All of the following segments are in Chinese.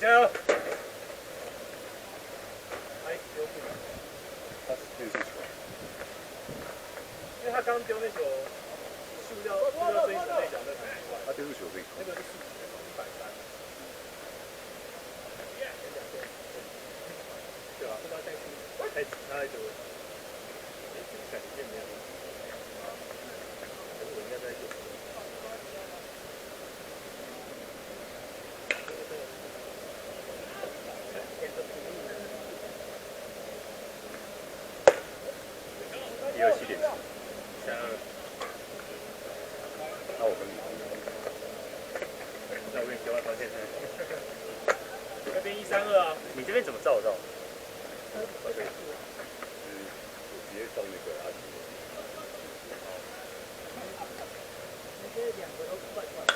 加油！他是变速球，因为他刚丢那球，塑料锥子内角那个，他变速球可以那个是130。对啊，不知道太多。感觉没有。可是我应该在做。127.7，那我跟你，那我跟你交换条件。那边132啊，你这边怎么照到？我直接上那个阿吉。应该两个都怪怪的，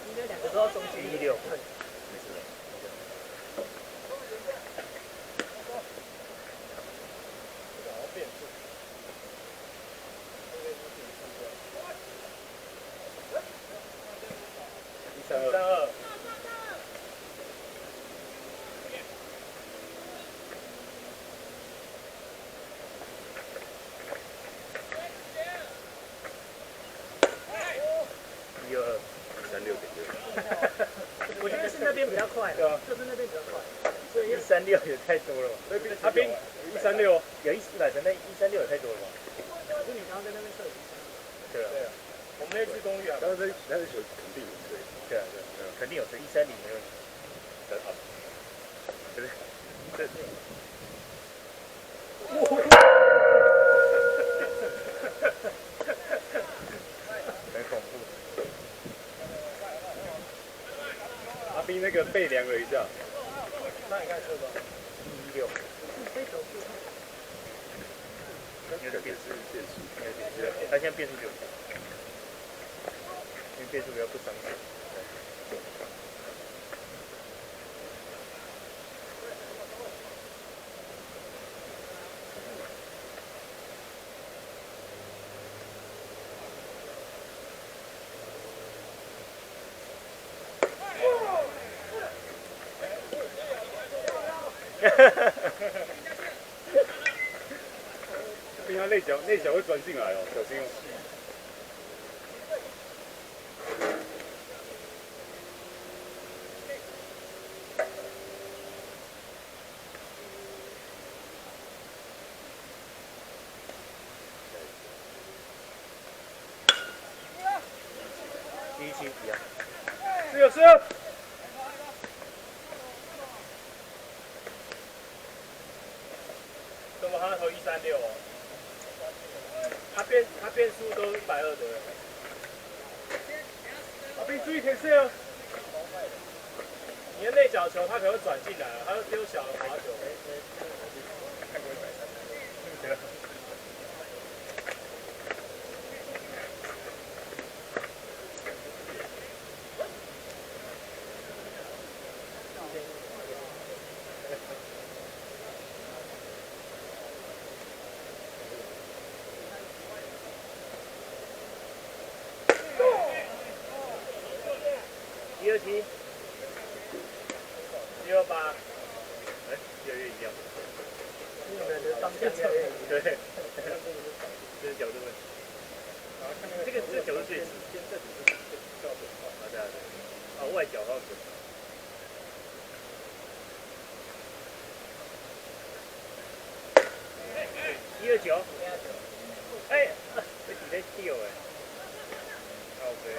应该两个都要中距16。没事的。132。122。36.6。我觉得是那边比较快，对啊，就是那边比较快，所以136也太多了吧？他边136，有140，那136也太多了吧？就你刚刚在那边射对啊，我们那支公寓啊，但是那球肯定有追，对啊，肯定有追130没问题。对不对？这。很恐怖。阿斌那个背量了一下，那你看车吧，116。有点变速，他现在变速就有，因为变速比较不伤手。因为他内角会钻进来哦，小心哦。117一样。是。怎么他投136哦？他变速都120的。阿斌注意铁丝哦。你的内角球他可能会转进来，他会丢小的滑球。看过130。127。128。哎，越来越一样。你们的方向越来越一对。这是角度问题。这个角度最直。对啊。外角好准。129。哎，这底在掉哎。靠背啊。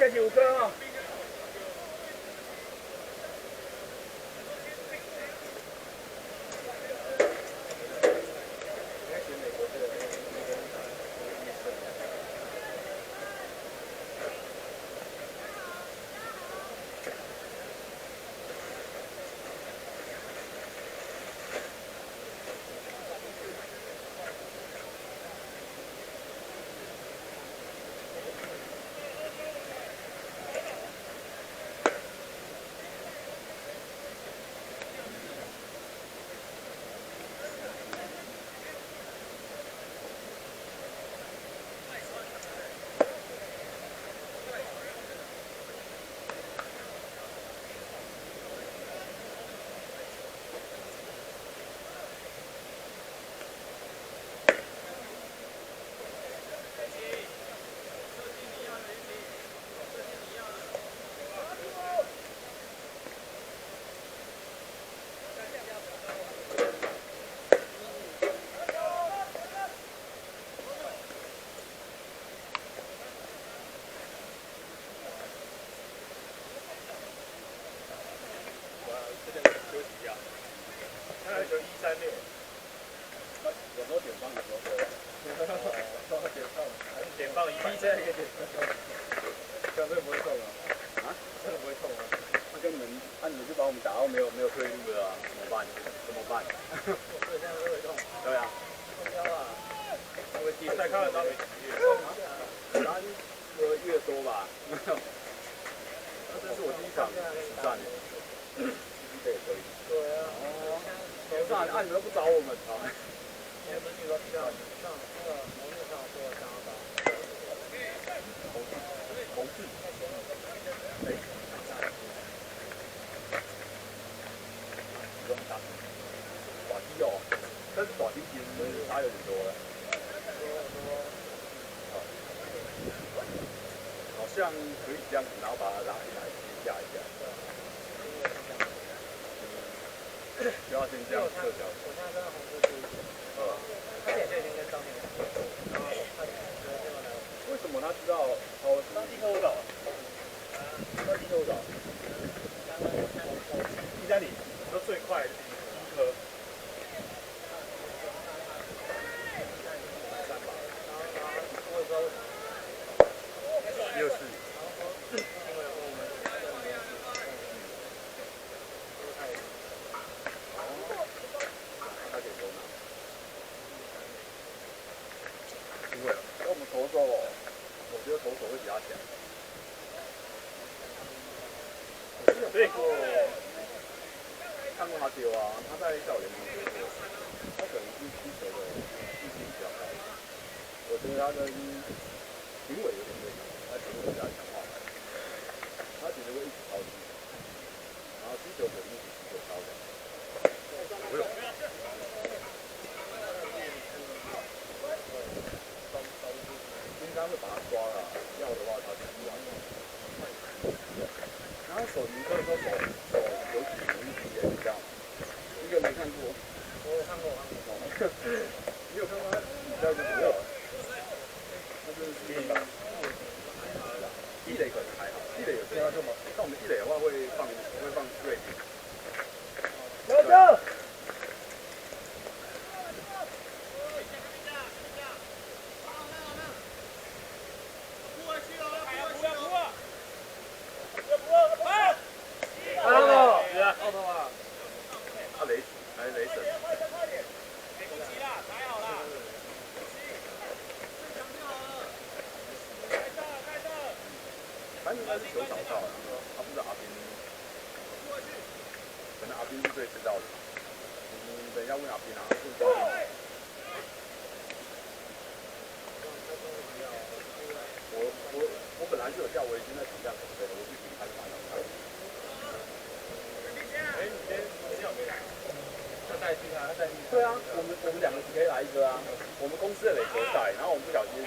开始5颗啊。点放100，这样这个不会痛啊？啊？这个不会痛啊？那跟你们，那你们就把我们打到没有退路了啊？怎么办？怎么办？对，这样都会痛。对啊。痛标啊！因为比赛看得到没几月，3个月多吧？没有。那这是我第一场实战，这也可以。对啊。哦。实战，你们都不找我们啊？你们不是说上那个模面上说想要打？同志。哎。不用打。短踢哦，但是短踢其实差有点多了。好像可以这样子，然后把它拉起来，先架一下。就要先这样侧脚。我现在跟红叔注意。他脸就已经跟张天讲，然后他为什么他知道？哦，当地科我找。当地科我找。意大利说最快的第一颗。我也不知道为什么。又是。不会，跟我们投手，我觉得投手会比他强。对。看过他丢啊，他在小联盟丢过，他可能是踢球的技术比较高。我觉得他跟评委有点类似，他评委比较强化，他其实会一直超击，然后踢球可能一直踢球高的。不用。应该会把他抓了，要的话他就不玩。然后手尼克说手有几个一体耶，你知道吗？一个没看过。我有看过，你有看过他比赛就没有？那就是地雷可能还好，地雷有这样就吗？像我们地雷的话会放瑞典。来走。反正应该是球场上，他不是阿斌，可能阿斌是最知道的。等一下问阿斌啊，我本来就有叫我已经在场下准备了，我去比他就马上看。哎，你今天有没来？他代替他，对啊，我们2个只可以来一个啊。我们公司的垒球赛，然后我们不小心，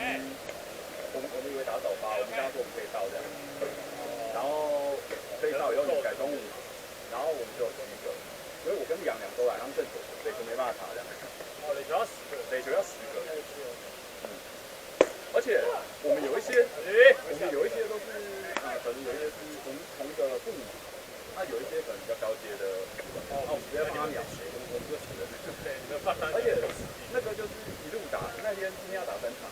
我们以为打早八，我们跟他说我们可以到这样。然后可以到以后你改中午，然后我们就有11个，所以我跟2都来，他们正手垒球没办法打这样。哦，垒球要10个，垒球要10个。而且我们有一些都是可能有一些是我们同一个部门，那有一些可能比较高阶的，那我们直接放他鸟，我们就死了。对，你们放他，而且那个就是一路打，那天今天要打3场，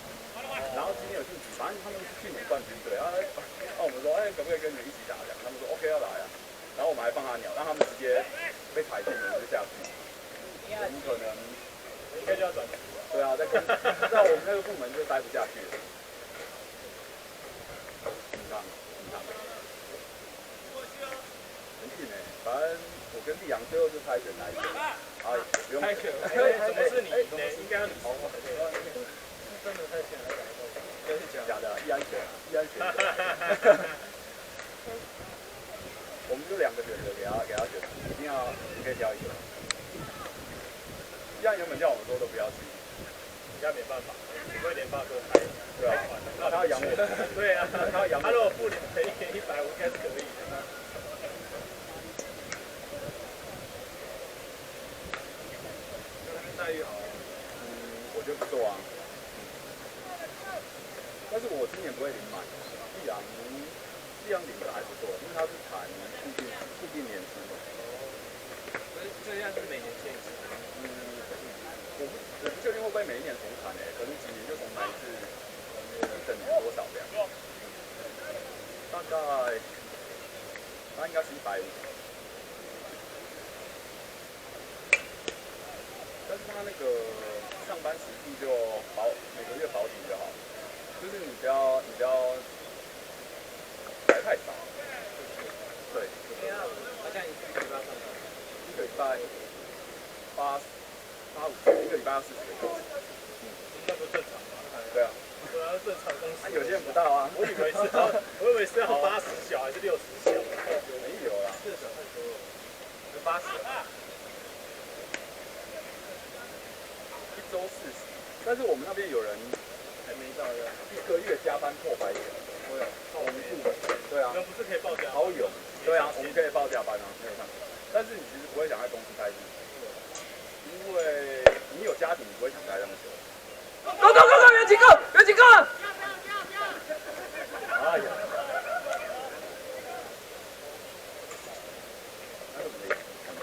然后今天有晋级，反正他们是去年冠军队，然后我们说，可不可以跟你们一起打？他们说 OK 要来啊，然后我们还放他鸟，让他们直接被裁定了就下去，我们可能应该就要转职了。对啊，在我们那个部门就待不下去了。很近反正我跟丽阳最后就猜拳来一个，不用猜拳，怎么是你呢？应该要你赢。真的太选了，应该是假的，易安选，我们就2个选择给他选，一定要你可以挑一个。易安原本叫我们说都不要去，应该没办法，只会联发科开对啊，那他要养我，对啊，他要养我。他如果付赔150，应该是可以的。待遇好，我觉得不错啊。但是我今年不会领满，丽阳领的还不错，因为他是谈固定年薪。这样是每年限制。我不确定会不会每一年重产可能几年就重产一次，一整年多少这样？大概，那应该是150。但是他那个上班时数就每个月保底就好，就是你不要来太少。对。好像一个礼拜上班，一个礼拜850，一个礼拜要40个小时。那不正常吗？对啊。对啊，正常公司。有些人不到啊。我以为是要80小还是60小？没有啦，40小太多了，有80。1周40，但是我们那边有人还没到呀，一个月加班破100点。我们部门对啊，你们不是可以报价？好有，对啊，我们可以报加班啊，没有上。但是你其实不会想在公司待这么久，因为你有家庭，你不会想待那么久。Go！ 有几个？哎呀，那怎么没看到？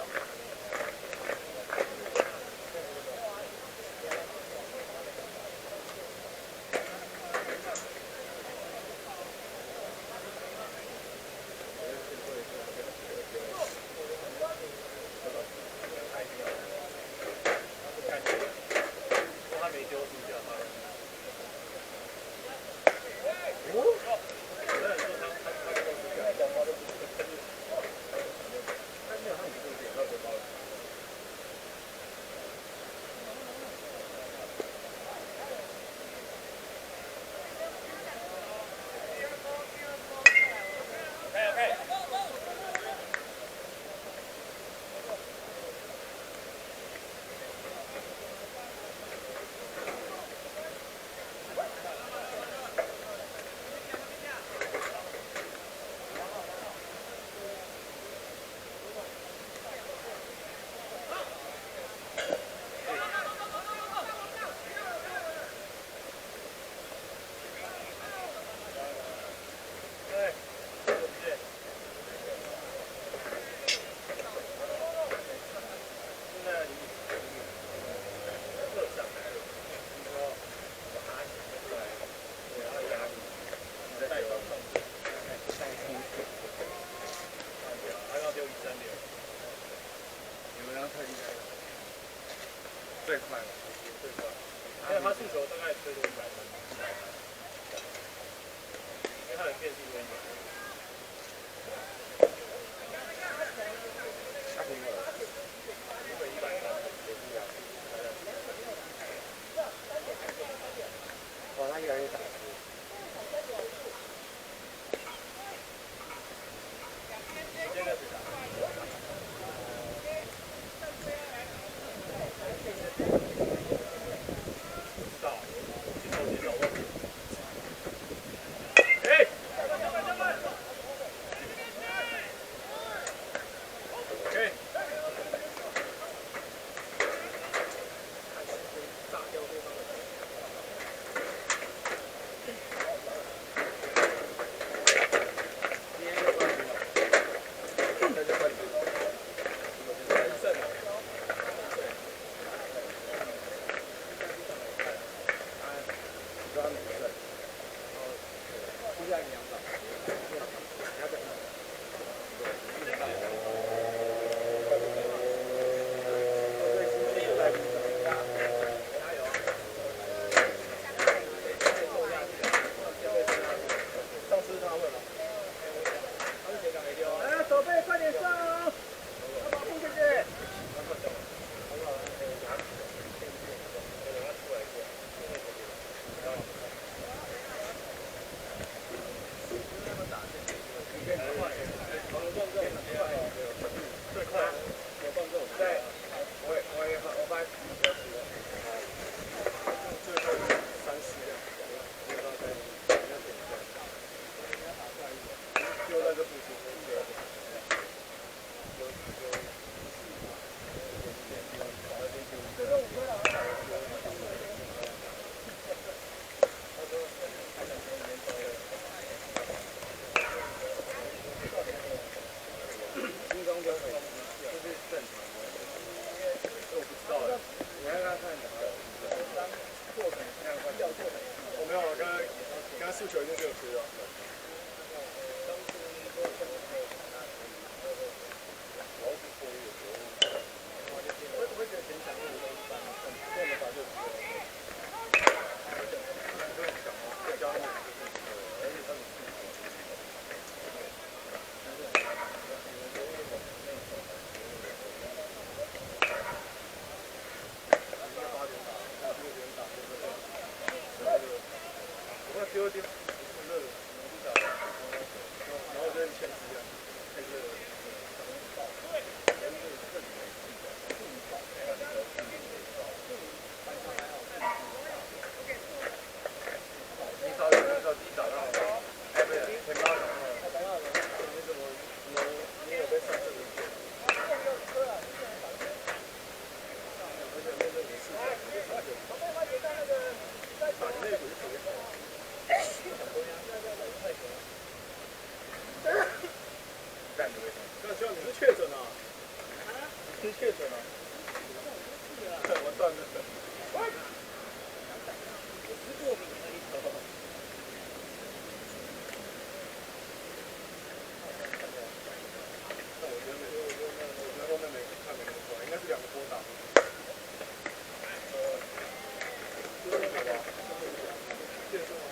他没丢出去啊。最快了，最快。因为他速球大概最多130，因为他的变速微软。下平了，原本130，哇，他越来越大。现在是啥？不知道，去手机找问题。哎！下营养少。诉求一定是有吃的。丢丢，热，然后再前期啊，开始。确诊啊？你是确诊啊？我断了。我是过敏而已。那我觉得后面没看没那么快，应该是2个波打。就是什么？健身吗？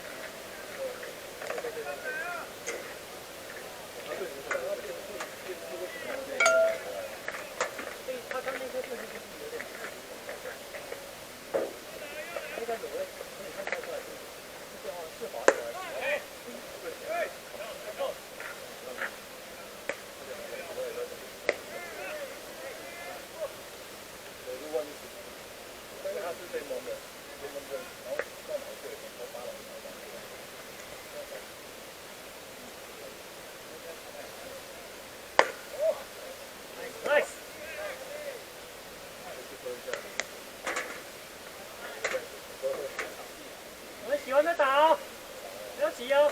喜欢再打哦，不要急哦。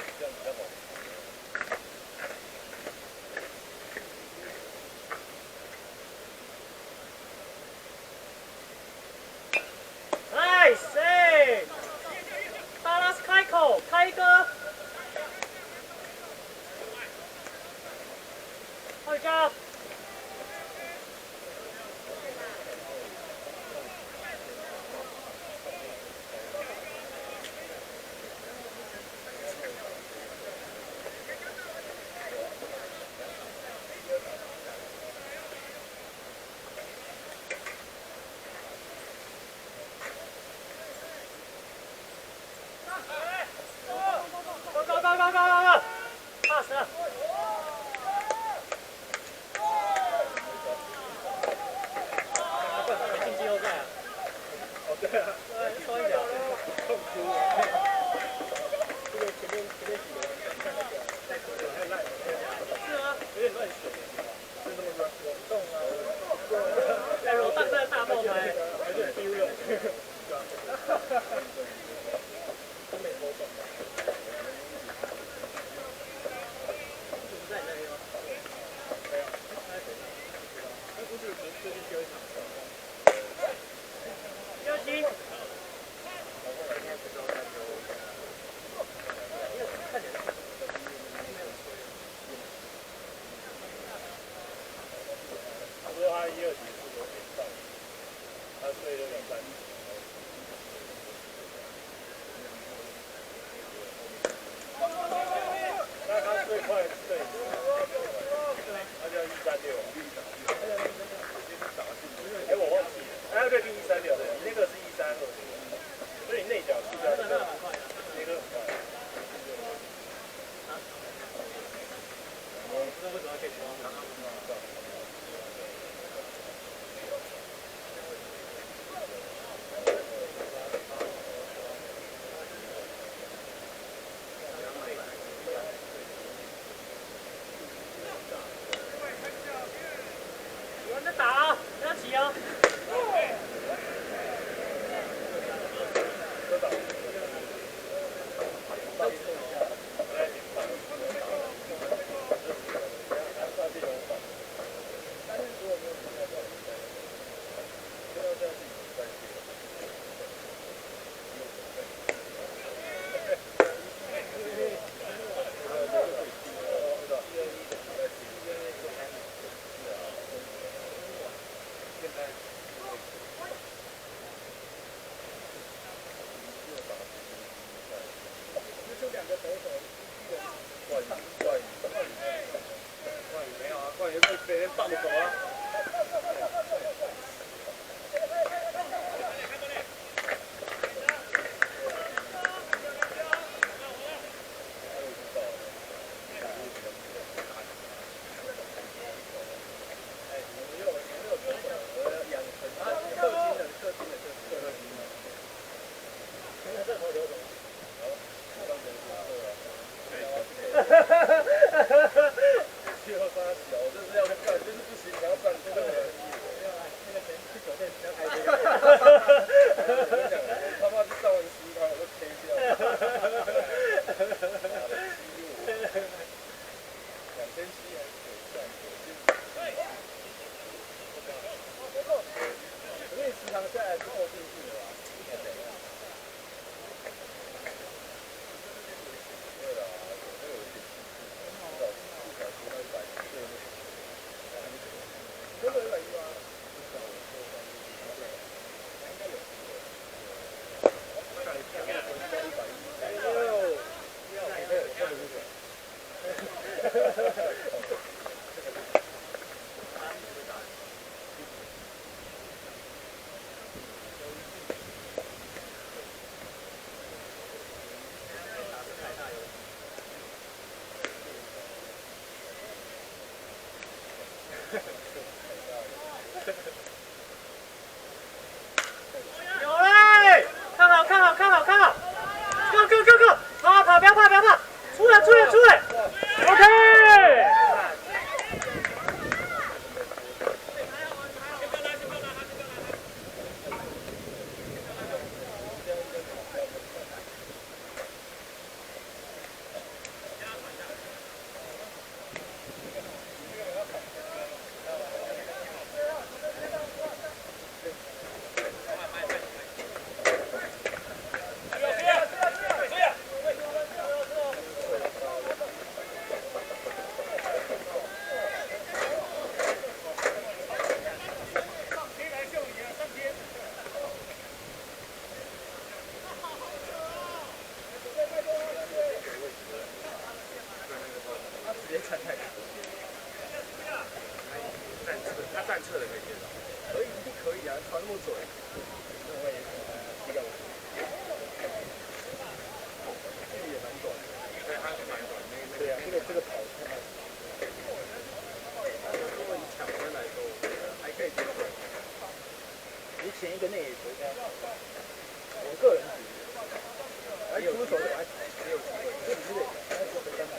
Nice， 达拉斯开口，开一个。好家。第二题是有点上，他睡了2、3题。那他最快对，他叫136。哎，我忘记了，哎，对，第136，对，你那个是132，所以你内角是不是？那个很快，那个很快。那为什么可以装？有人在打啊，不要急啊。被人放走啊！有嘞，看好看好看好看好 ，Go Go Go Go， 跑跑不要怕不要怕，出来出来出来 ，OK。他站侧的可以接到，可以一定可以啊，传那么准。距离也蛮短的，对，他是蛮短。对啊，这个跑太慢。如果以抢分来说，我觉得还可以接受。你前一个内野球应该，我个人觉得，还出手还没有机会，这只是还是回三板。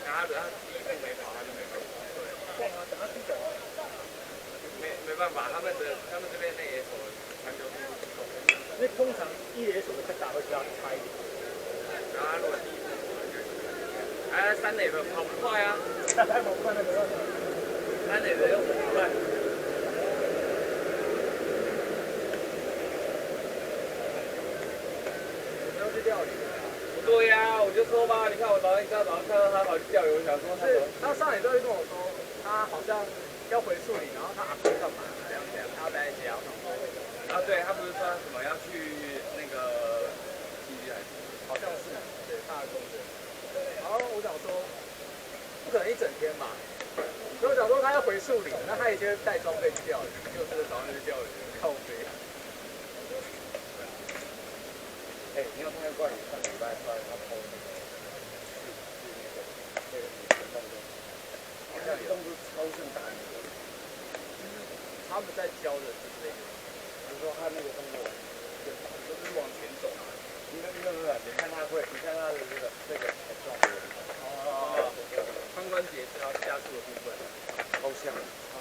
他第一步没跑，他就没跑。对，等他出手。没办法，他们这边内野手传球速度不够，因为通常一垒手的在打会比较差一点。然后他如果第一步，三垒的跑不快啊，他跑不快那个，三垒的又跑不快。你要去钓鱼？对呀，我就说吧，你看我早上看到他跑去钓鱼，我想说他上垒之后就跟我说。他好像要回树林，然后他阿公干嘛？怎样？他在家。啊，对他不是说什么要去那个 TV 还是？好像是，对，他的工作。然后我想说，不可能一整天嘛，所以我想说他要回树林，那他一定会带装备去钓鱼，就是早上去钓鱼，靠飞。哎，你有看到怪鱼上礼拜出来他偷那个那个动作，好像动作超像打你的，他们在教的是这个，就是说他那个动作，就是往前走嘛。没有，你看他会，你看他的这个很壮的地方。哦，髋关节加速的部分，超像，超。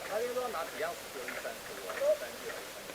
他听说拿几样石头一3出啊，3句还是3句？